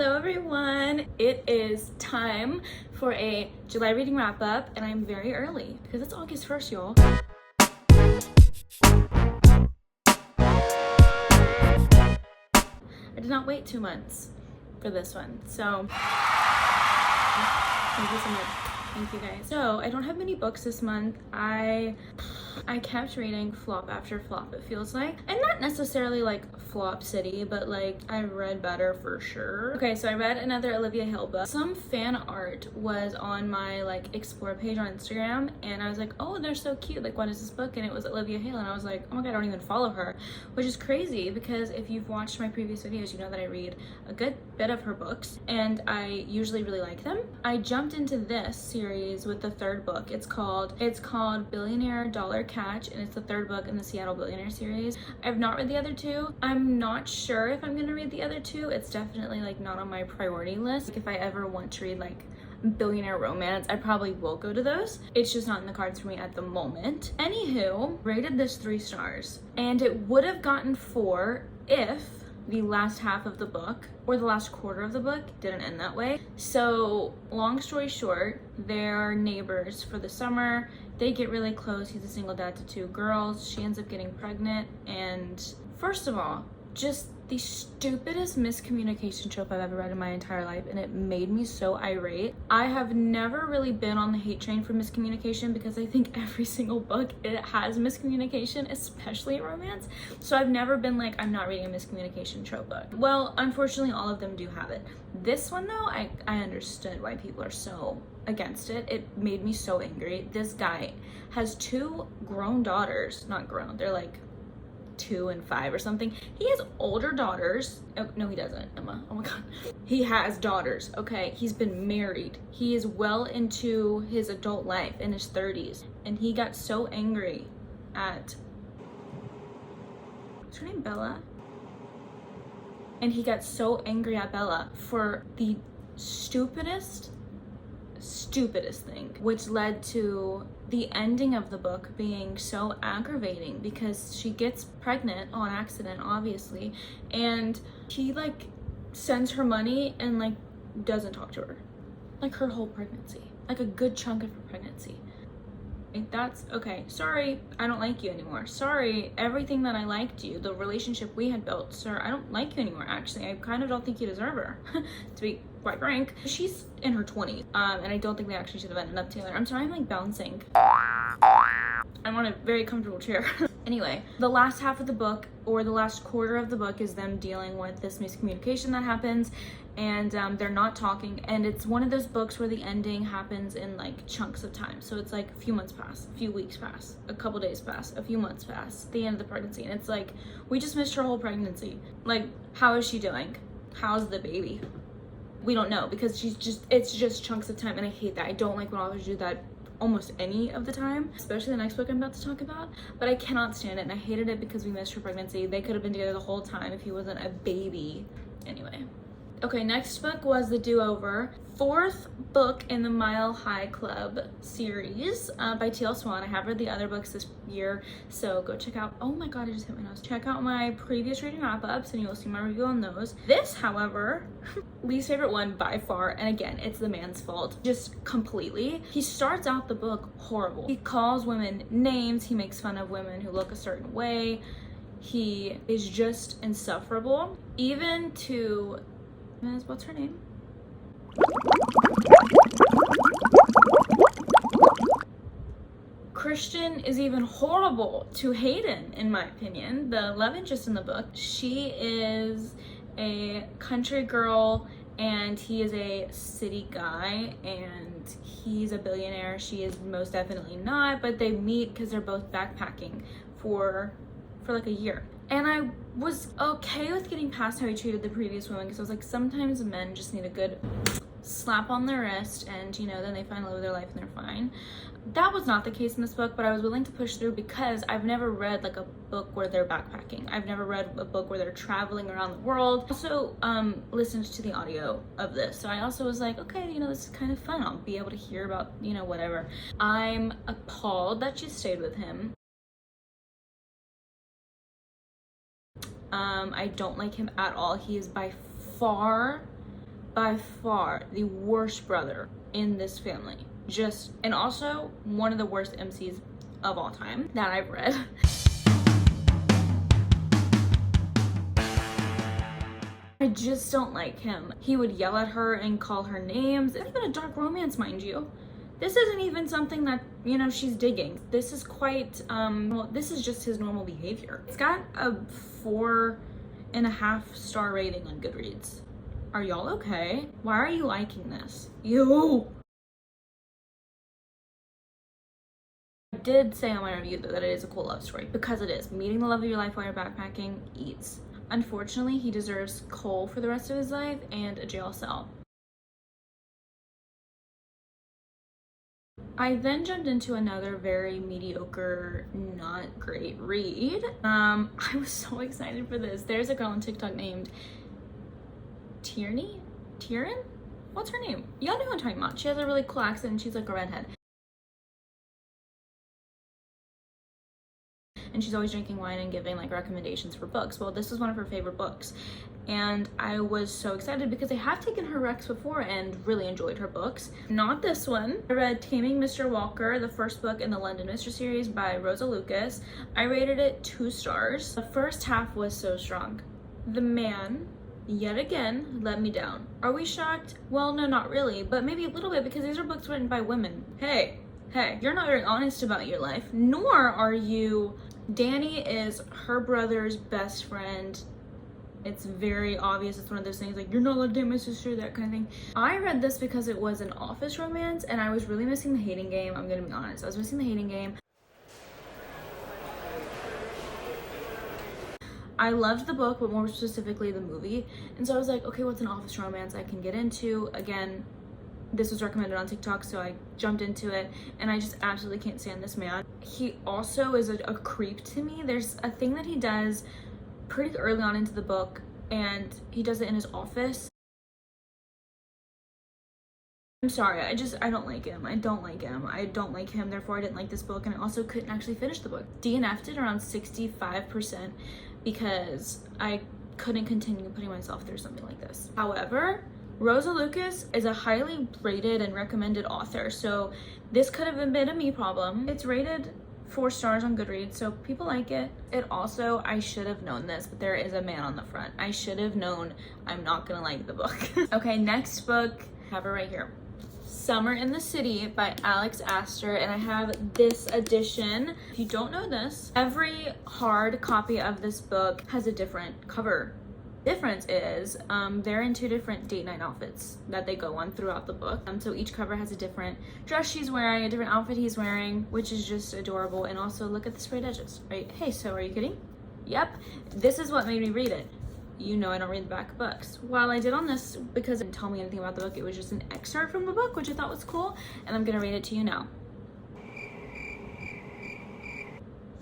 Hello everyone! It is time for a July reading wrap up and I'm very early because it's August 1st, y'all. I did not wait 2 months for this one, so thank you so much. Thank you guys. So I don't have many books this month. I kept reading flop after flop, it feels like, and not necessarily like flop city, but like I read better for sure. Okay, so I read another Olivia Hill book. Some fan art was on my like explore page on Instagram and I was like, oh, they're so cute, like what is this book? And it was Olivia Hill and I was like, oh my god, I don't even follow her, which is crazy because if you've watched my previous videos, you know that I read a good bit of her books and I usually really like them. I jumped into this series with the third book. It's called Billionaire Dollar Catch and it's the third book in the Seattle Billionaire series. I've not read the other two. I'm not sure if I'm gonna read the other two. It's definitely like not on my priority list. Like if I ever want to read like billionaire romance, I probably will go to those. It's just not in the cards for me at the moment. Anywho, rated this 3 stars and it would have gotten 4 if the last half of the book or the last quarter of the book didn't end that way. So long story short, they're neighbors for the summer. They get really close. He's a single dad to 2 girls. She ends up getting pregnant and first of all, just the stupidest miscommunication trope I've ever read in my entire life, and it made me so irate. I have never really been on the hate train for miscommunication because I think every single book it has miscommunication, especially in romance. So I've never been like, I'm not reading a miscommunication trope book. Well, unfortunately, all of them do have it. This one though, I understood why people are so against it. It made me so angry. This guy has 2 grown daughters, not grown, they're like 2 and 5 or something. He has older daughters. Oh, no, he doesn't, Emma. Oh my god. He has daughters, okay? He's been married. He is well into his adult life in his 30s. And he got so angry at... What's her name? Bella? And he got so angry at Bella for the stupidest thing, which led to the ending of the book being so aggravating because she gets pregnant on accident, obviously, and he like sends her money and like doesn't talk to her like her whole pregnancy, like a good chunk of her pregnancy. That's okay. Sorry, I don't like you anymore. Sorry, everything that I liked you, the relationship we had built, sir, I don't like you anymore. Actually, I kind of don't think you deserve her, to be quite frank. She's in her 20s, and I don't think they actually should have ended up together. I'm sorry, I'm like bouncing. I'm on a very comfortable chair. Anyway, the last half of the book, or the last quarter of the book, is them dealing with this miscommunication that happens, and they're not talking, and it's one of those books where the ending happens in like chunks of time. So it's like a few months pass, a few weeks pass, a couple days pass, a few months pass, the end of the pregnancy, and it's like, we just missed her whole pregnancy. Like, how is she doing? How's the baby? We don't know, because it's just chunks of time, and I hate that. I don't like when authors do that almost any of the time, especially the next book I'm about to talk about, but I cannot stand it, and I hated it because we missed her pregnancy. They could have been together the whole time if he wasn't a baby. Anyway. Okay, next book was The Do-Over, 4th book in the Mile High Club series by T.L. Swan. I have read the other books this year, so go check out, oh my god, I just hit my nose. Check out my previous reading wrap-ups and you'll see my review on those. This, however, least favorite one by far, and again, it's the man's fault, just completely. He starts out the book horrible. He calls women names, he makes fun of women who look a certain way. He is just insufferable, even to... What's her name? Christian is even horrible to Hayden, in my opinion, the love interest in the book. She is a country girl and he is a city guy and he's a billionaire. She is most definitely not, but they meet because they're both backpacking for like a year. And I was okay with getting past how he treated the previous woman because I was like, sometimes men just need a good slap on their wrist and, you know, then they find love of their life and they're fine. That was not the case in this book, but I was willing to push through because I've never read like a book where they're backpacking. I've never read a book where they're traveling around the world. Also listened to the audio of this, so I also was like, okay, you know, this is kind of fun. I'll be able to hear about, you know, whatever. I'm appalled that she stayed with him. I don't like him at all. He is by far by far the worst brother in this family. And also one of the worst MCs of all time that I've read. I just don't like him. He would yell at her and call her names. It's not even a dark romance, mind you. This isn't even something that, you know, she's digging. This is quite, well, this is just his normal behavior. It's got a 4.5 star rating on Goodreads. Are y'all okay? Why are you liking this? You! I did say on my review though that it is a cool love story, because it is. Meeting the love of your life while you're backpacking eats. Unfortunately, he deserves coal for the rest of his life and a jail cell. I then jumped into another very mediocre, not great read. I was so excited for this. There's a girl on TikTok named Tieran? What's her name? Y'all know who I'm talking about. She has a really cool accent and she's like a redhead. And she's always drinking wine and giving like recommendations for books. Well, this was one of her favorite books. And I was so excited because I have taken her recs before and really enjoyed her books. Not this one. I read Taming Mr. Walker, the first book in the London Mystery series by Rosa Lucas. I rated it 2 stars. The first half was so strong. The man, yet again, let me down. Are we shocked? Well, no, not really, but maybe a little bit because these are books written by women. Hey, you're not very honest about your life, nor are you. Danny is her brother's best friend. It's very obvious. It's one of those things like, you're not allowed to date my sister, that kind of thing. I read this because it was an office romance and I was really missing the hating game. I'm gonna be honest. I was missing the hating game. I loved the book, but more specifically the movie. And so I was like, okay, what's an office romance I can get into? Again, this was recommended on TikTok, so I jumped into it, and I just absolutely can't stand this man. He also is a creep to me. There's a thing that he does pretty early on into the book, and he does it in his office. I'm sorry, I don't like him. I don't like him, therefore I didn't like this book, and I also couldn't actually finish the book. DNF'd it around 65% because I couldn't continue putting myself through something like this. However, Rosa Lucas is a highly rated and recommended author, so this could have been a me problem. It's rated 4 stars on Goodreads, so people like it. It also, I should have known this, but there is a man on the front. I should have known I'm not gonna like the book. Okay, next book, I have it right here. Summer in the City by Alex Astor, and I have this edition. If you don't know this, every hard copy of this book has a different cover. Difference is they're in 2 different date night outfits that they go on throughout the book. So each cover has a different dress she's wearing, a different outfit he's wearing, which is just adorable. And also look at the sprayed edges, right? Hey, so are you kidding? Yep, this is what made me read it. You know I don't read the back of books. While I did on this, because it didn't tell me anything about the book, it was just an excerpt from the book, which I thought was cool, and I'm gonna read it to you now.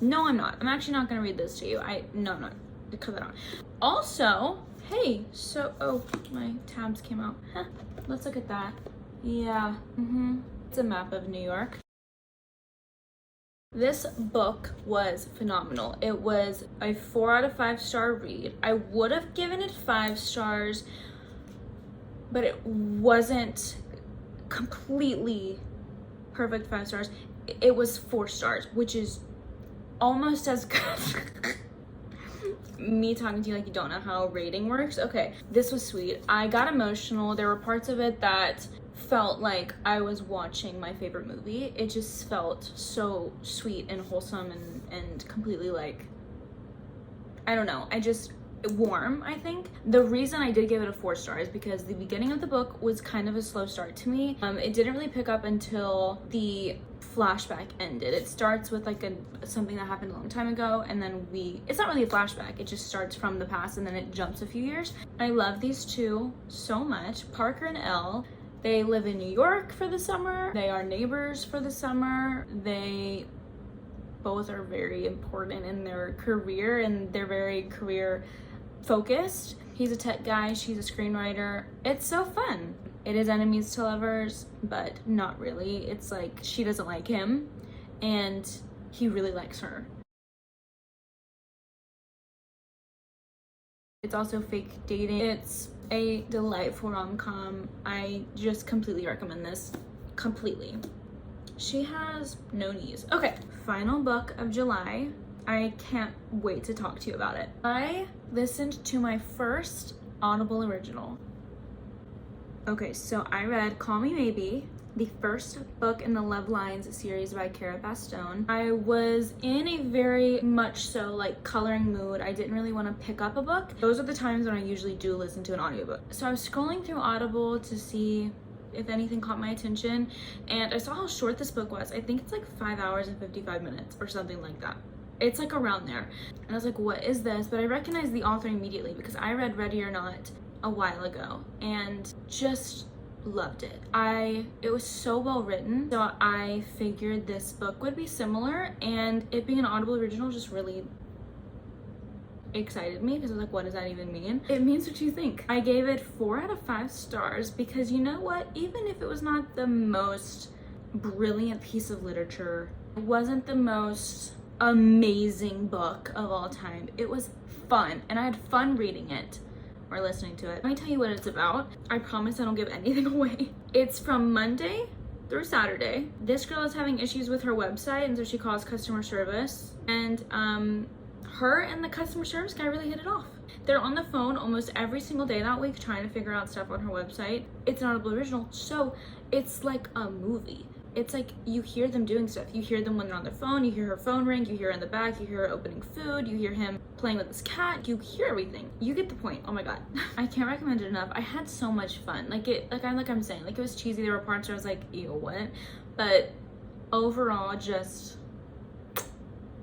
No, I'm not. I'm actually not gonna read this to you. No, I'm not. Cut that out. Also, hey, so, oh, my tabs came out. Huh, let's look at that. Yeah, it's a map of New York. This book was phenomenal. It was a 4 out of 5 star read. I would have given it 5 stars, but it wasn't completely perfect 5 stars. It was 4 stars, which is almost as good. Me talking to you like you don't know how rating works. Okay, this was sweet. I got emotional. There were parts of it that felt like I was watching my favorite movie. It just felt so sweet and wholesome and completely like, I don't know, warm, I think. The reason I did give it a 4 star is because the beginning of the book was kind of a slow start to me. It didn't really pick up until the flashback ended. It starts with like something that happened a long time ago, and then it's not really a flashback, it just starts from the past and then it jumps a few years. I love these 2 so much. Parker and Elle, they live in New York for the summer. They are neighbors for the summer. They both are very important in their career, and they're very career focused. He's a tech guy, she's a screenwriter. It's so fun. It is enemies to lovers, but not really. It's like she doesn't like him and he really likes her. It's also fake dating. It's a delightful rom-com. I just completely recommend this. Completely. She has no knees. Okay, final book of July. I can't wait to talk to you about it. I listened to my first Audible original. Okay, so I read Call Me Maybe, the first book in the Love Lines series by Cara Bastone. I was in a very much so like coloring mood. I didn't really want to pick up a book. Those are the times when I usually do listen to an audiobook. So I was scrolling through Audible to see if anything caught my attention, and I saw how short this book was. I think it's like 5 hours and 55 minutes or something like that. It's like around there. And I was like, what is this? But I recognized the author immediately because I read Ready or Not a while ago and just loved it. It was so well written, so I figured this book would be similar, and it being an Audible original just really excited me because I was like, what does that even mean? It means what you think. I gave it 4 out of 5 stars because you know what? Even if it was not the most brilliant piece of literature, it wasn't the most amazing book of all time, it was fun and I had fun reading it or listening to it. Let me tell you what it's about. I promise I don't give anything away. It's from Monday through Saturday. This girl is having issues with her website, and so she calls customer service, and her and the customer service guy really hit it off. They're on the phone almost every single day that week trying to figure out stuff on her website. It's an Audible original, so it's like a movie. It's like you hear them doing stuff. You hear them when they're on their phone, you hear her phone ring, you hear her in the back, you hear her opening food, you hear him playing with his cat, you hear everything. You get the point. Oh my god. I can't recommend it enough. I had so much fun. Like I'm saying, like it was cheesy. There were parts where I was like, ew, what? But overall, just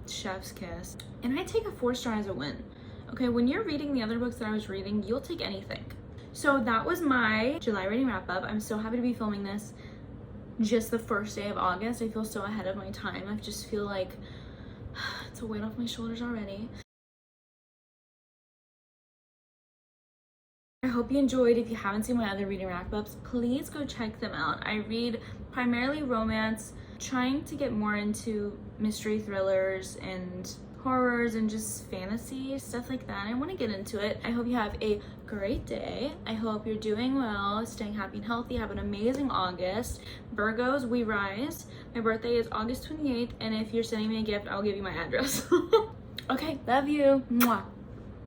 chef's kiss. And I take a 4 star as a win. Okay, when you're reading the other books that I was reading, you'll take anything. So that was my July reading wrap up. I'm so happy to be filming this just the first day of August. I feel so ahead of my time. I just feel like it's a weight off my shoulders already. I hope you enjoyed. If you haven't seen my other reading wrap-ups, please go check them out. I read primarily romance, trying to get more into mystery thrillers and horrors and just fantasy, stuff like that. I want to get into it. I hope you have a great day. I hope you're doing well, staying happy and healthy. Have an amazing August. Virgos, we rise. My birthday is August 28th, and if you're sending me a gift, I'll give you my address. Okay, love you. Mwah.